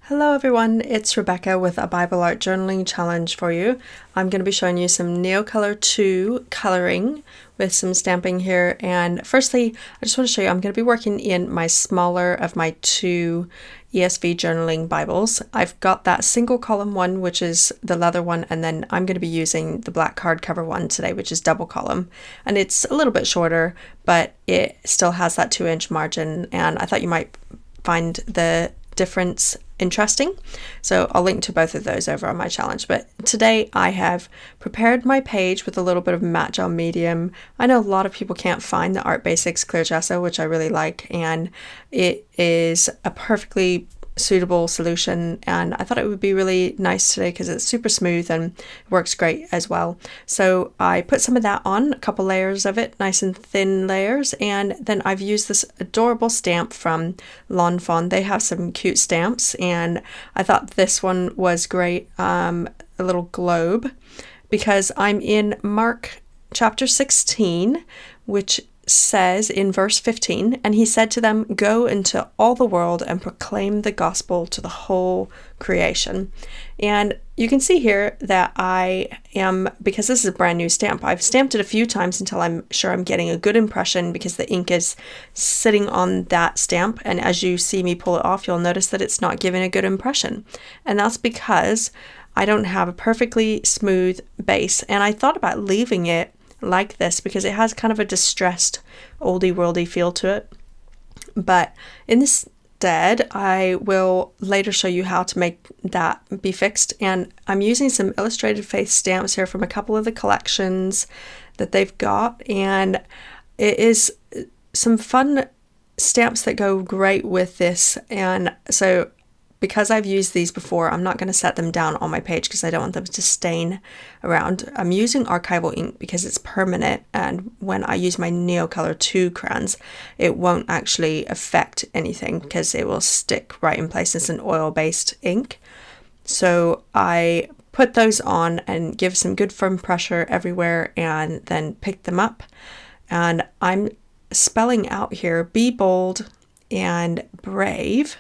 Hello everyone, it's Rebekah with a Bible Art Journaling Challenge for you. I'm going to be showing you some Neocolor II coloring with some stamping here. And firstly, I just want to show you, I'm going to be working in my smaller of my two ESV journaling Bibles. I've got that single column one, which is the leather one, and then I'm going to be using the black hardcover one today, which is double column. And it's a little bit shorter, but it still has that 2-inch margin, and I thought you might find the difference interesting. So I'll link to both of those over on my challenge. But today I have prepared my page with a little bit of matte gel medium. I know a lot of people can't find the Art Basics Clear Gesso, which I really like, and it is a perfectly suitable solution, and I thought it would be really nice today because it's super smooth and works great as well. So I put some of that on, a couple layers of it, nice and thin layers, and then I've used this adorable stamp from Lawn Fawn. They have some cute stamps, and I thought this one was great, a little globe, because I'm in Mark chapter 16, which says in verse 15, and he said to them, "Go into all the world and proclaim the gospel to the whole creation." And you can see here that I am, because this is a brand new stamp, I've stamped it a few times until I'm sure I'm getting a good impression because the ink is sitting on that stamp, and as you see me pull it off, you'll notice that it's not giving a good impression. And that's because I don't have a perfectly smooth base, and I thought about leaving it like this because it has kind of a distressed oldie worldy feel to it, but instead I will later show you how to make that be fixed. And I'm using some illustrated faith stamps here from a couple of the collections that they've got, and it is some fun stamps that go great with this. And so because I've used these before, I'm not going to set them down on my page because I don't want them to stain around. I'm using archival ink because it's permanent, and when I use my Neocolor II crayons, it won't actually affect anything because it will stick right in place. It's an oil-based ink. So I put those on and give some good firm pressure everywhere and then pick them up. And I'm spelling out here, be bold and brave.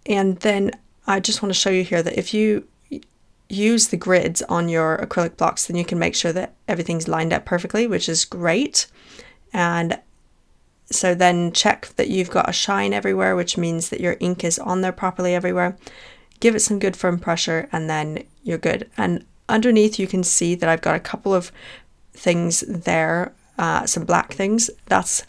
And then I just want to show you here that if you use the grids on your acrylic blocks, then you can make sure that everything's lined up perfectly, which is great. And so then check that you've got a shine everywhere, which means that your ink is on there properly everywhere. Give it some good firm pressure, and then you're good. And underneath you can see that I've got a couple of things there, some black things. That's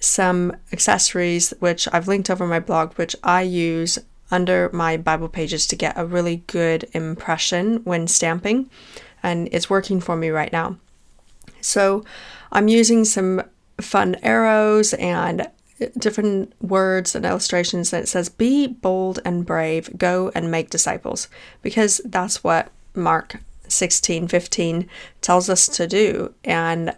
some accessories which I've linked over my blog, which I use under my Bible pages to get a really good impression when stamping, and it's working for me right now. So I'm using some fun arrows and different words and illustrations that says, "Be bold and brave, go and make disciples," because that's what Mark 16:15 tells us to do. And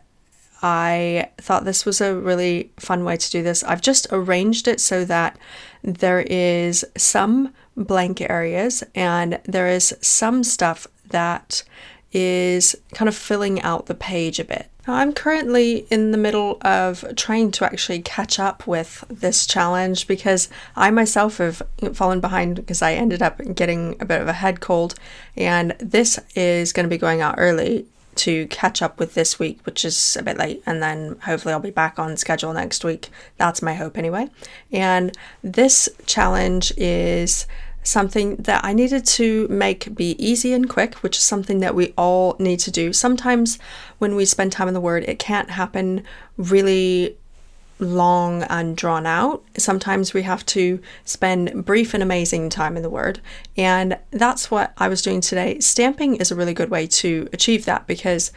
I thought this was a really fun way to do this. I've just arranged it so that there is some blank areas and there is some stuff that is kind of filling out the page a bit. Now, I'm currently in the middle of trying to actually catch up with this challenge because I myself have fallen behind because I ended up getting a bit of a head cold, and this is going to be going out early to catch up with this week, which is a bit late, and then hopefully I'll be back on schedule next week. That's my hope anyway. And this challenge is something that I needed to make be easy and quick, which is something that we all need to do. Sometimes when we spend time in the Word, it can't happen really long and drawn out. Sometimes we have to spend brief and amazing time in the Word, and that's what I was doing today. Stamping is a really good way to achieve that because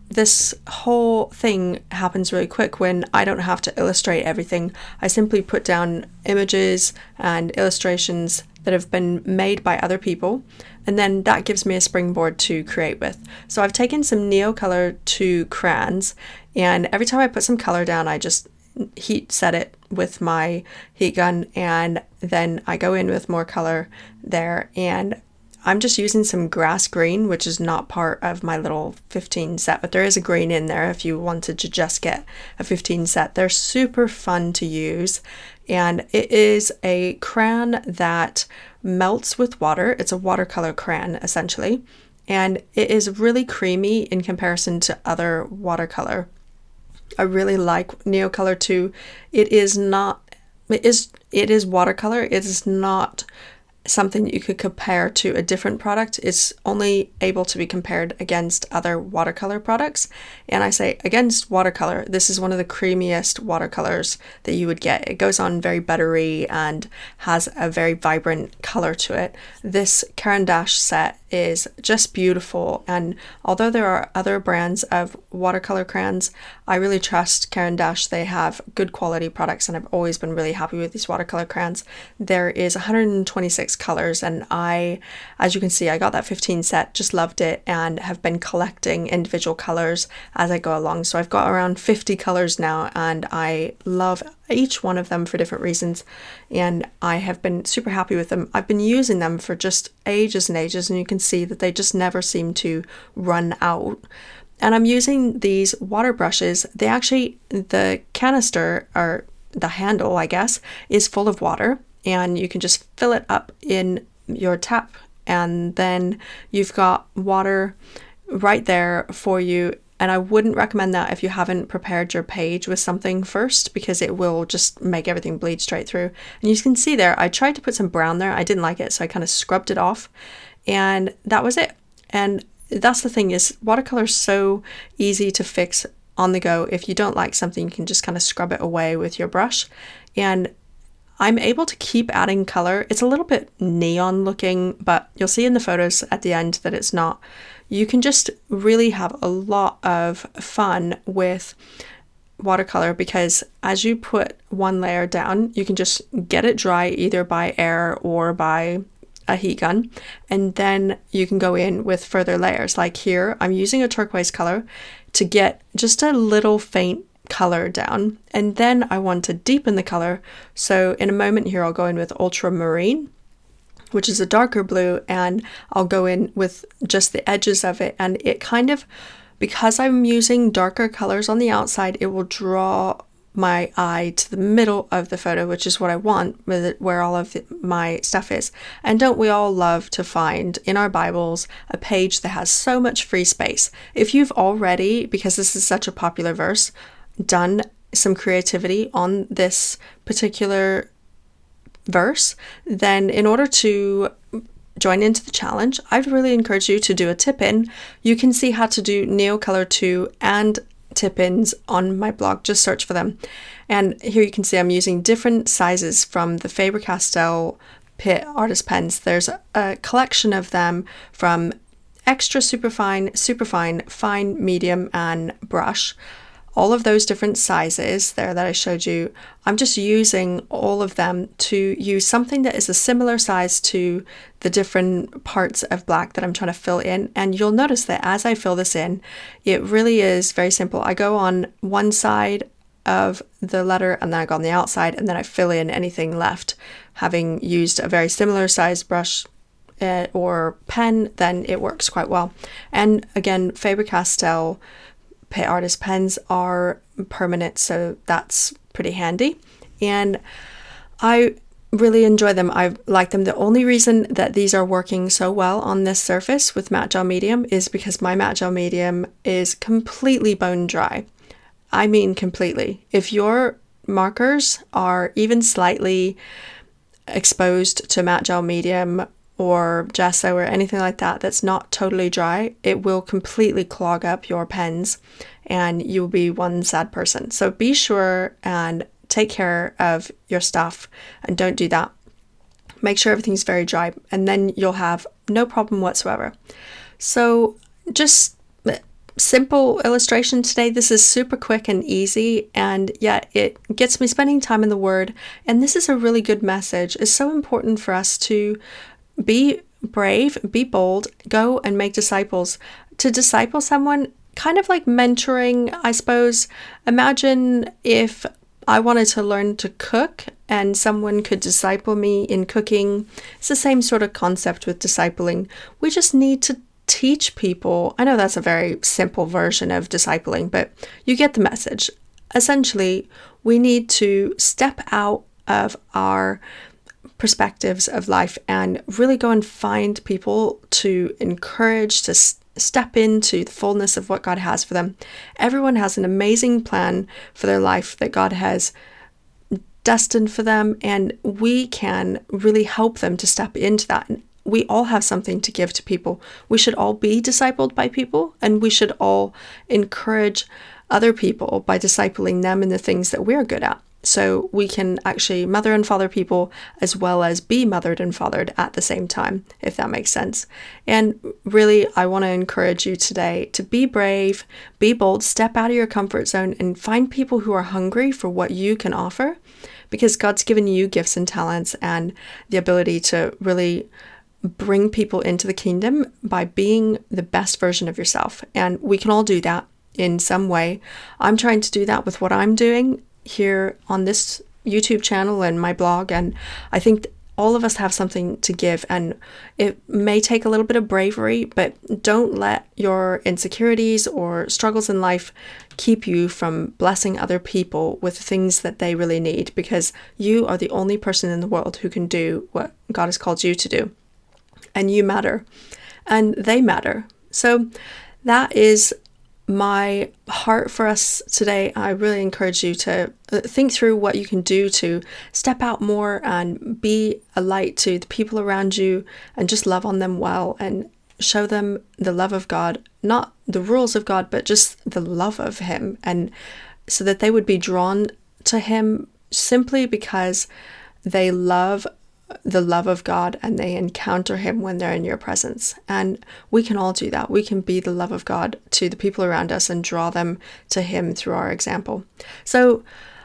this whole thing happens really quick when I don't have to illustrate everything. I simply put down images and illustrations that have been made by other people, and then that gives me a springboard to create with. So I've taken some Neocolor II crayons, and every time I put some color down, I just heat set it with my heat gun, and then I go in with more color there, and I'm just using some grass green, which is not part of my little 15 set, but there is a green in there if you wanted to just get a 15 set. They're super fun to use, and it is a crayon that melts with water. It's a watercolor crayon essentially, and it is really creamy in comparison to other watercolor. I really like Neocolor II. It is watercolor. It is not something that you could compare to a different product. It's only able to be compared against other watercolor products. And I say against watercolor, this is one of the creamiest watercolors that you would get. It goes on very buttery and has a very vibrant color to it. This Caran d'Ache set is just beautiful, and although there are other brands of watercolor crayons, I really trust Caran d'Ache. They have good quality products, and I've always been really happy with these watercolor crayons. There is 126 colors, and as you can see, I got that 15 set, just loved it, and have been collecting individual colors as I go along. So I've got around 50 colors now, and I love each one of them for different reasons, and I have been super happy with them. I've been using them for just ages and ages, and you can see that they just never seem to run out. And I'm using these water brushes. The canister, or the handle, I guess, is full of water, and you can just fill it up in your tap, and then you've got water right there for you. And I wouldn't recommend that if you haven't prepared your page with something first, because it will just make everything bleed straight through. And you can see there, I tried to put some brown there. I didn't like it, so I kind of scrubbed it off, and that was it. And that's the thing, is watercolor is so easy to fix on the go. If you don't like something, you can just kind of scrub it away with your brush. And I'm able to keep adding color. It's a little bit neon looking, but you'll see in the photos at the end that it's not. You can just really have a lot of fun with watercolor, because as you put one layer down, you can just get it dry either by air or by a heat gun, and then you can go in with further layers. Like here, I'm using a turquoise color to get just a little faint color down, and then I want to deepen the color. So in a moment here, I'll go in with ultramarine, which is a darker blue, and I'll go in with just the edges of it, and it kind of, because I'm using darker colors on the outside, it will draw my eye to the middle of the photo, which is what I want, with it, where all of my stuff is. And don't we all love to find in our Bibles a page that has so much free space? If you've already, because this is such a popular verse, done some creativity on this particular verse, then in order to join into the challenge, I'd really encourage you to do a tip-in. You can see how to do Neocolor II and tip-ins on my blog. Just search for them. And here you can see I'm using different sizes from the Faber-Castell Pitt artist pens. There's a collection of them from extra superfine, fine, medium, and brush. All of those different sizes there that I showed you, I'm just using all of them to use something that is a similar size to the different parts of black that I'm trying to fill in. And you'll notice that as I fill this in, it really is very simple. I go on one side of the letter, and then I go on the outside, and then I fill in anything left. Having used a very similar size brush or pen, then it works quite well. And again, Faber-Castell Pitt artist pens are permanent, so that's pretty handy, and I really enjoy them. I like them. The only reason that these are working so well on this surface with matte gel medium is because my matte gel medium is completely bone dry. I mean completely. If your markers are even slightly exposed to matte gel medium or gesso or anything like that that's not totally dry, it will completely clog up your pens and you'll be one sad person. So be sure and take care of your stuff and don't do that. Make sure everything's very dry, and then you'll have no problem whatsoever. So just simple illustration today. This is super quick and easy, and yet it gets me spending time in the Word. And this is a really good message. It's so important for us to be brave, be bold, go and make disciples. To disciple someone, kind of like mentoring, I suppose. Imagine if I wanted to learn to cook and someone could disciple me in cooking. It's the same sort of concept with discipling. We just need to teach people. I know that's a very simple version of discipling, but you get the message. Essentially, we need to step out of our perspectives of life and really go and find people to encourage to step into the fullness of what God has for them. Everyone has an amazing plan for their life that God has destined for them, and we can really help them to step into that. We all have something to give to people. We should all be discipled by people, and we should all encourage other people by discipling them in the things that we're good at. So we can actually mother and father people as well as be mothered and fathered at the same time, if that makes sense. And really, I want to encourage you today to be brave, be bold, step out of your comfort zone and find people who are hungry for what you can offer, because God's given you gifts and talents and the ability to really bring people into the kingdom by being the best version of yourself. And we can all do that in some way. I'm trying to do that with what I'm doing here on this YouTube channel and my blog, and I think all of us have something to give, and it may take a little bit of bravery, but don't let your insecurities or struggles in life keep you from blessing other people with things that they really need, because you are the only person in the world who can do what God has called you to do, and you matter and they matter. So that is my heart for us today. I really encourage you to think through what you can do to step out more and be a light to the people around you and just love on them well and show them the love of God, not the rules of God, but just the love of Him, and so that they would be drawn to Him simply because they love the love of God and they encounter Him when they're in your presence. And we can all do that. We can be the love of God to the people around us and draw them to Him through our example. So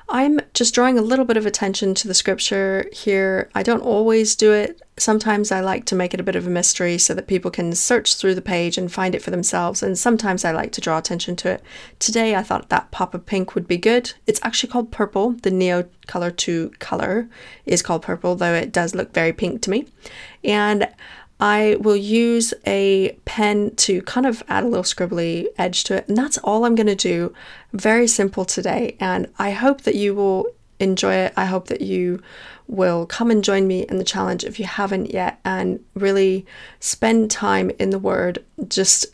I'm just drawing a little bit of attention to the scripture here. I don't always do it. Sometimes I like to make it a bit of a mystery so that people can search through the page and find it for themselves. And sometimes I like to draw attention to it. Today I thought that pop of pink would be good. It's actually called purple. The Neocolor II color is called purple, though it does look very pink to me. And I will use a pen to kind of add a little scribbly edge to it. And that's all I'm going to do. Very simple today. And I hope that you will enjoy it. I hope that you will come and join me in the challenge if you haven't yet, and really spend time in the Word, just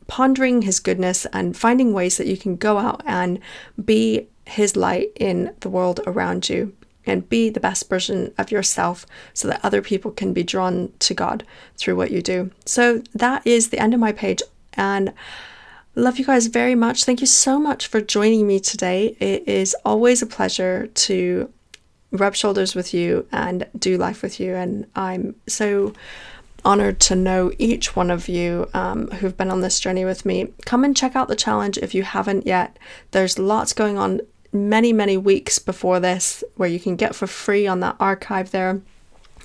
pondering His goodness and finding ways that you can go out and be His light in the world around you. And be the best version of yourself so that other people can be drawn to God through what you do. So that is the end of my page, and love you guys very much. Thank you so much for joining me today. It is always a pleasure to rub shoulders with you and do life with you, and I'm so honored to know each one of you who've been on this journey with me. Come and check out the challenge if you haven't yet. There's lots going on many weeks before this where you can get for free on that archive there.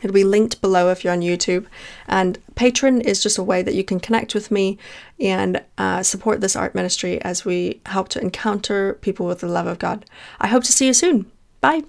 It'll be linked below if you're on YouTube. And Patreon is just a way that you can connect with me and support this art ministry as we help to encounter people with the love of God. I hope to see you soon. Bye.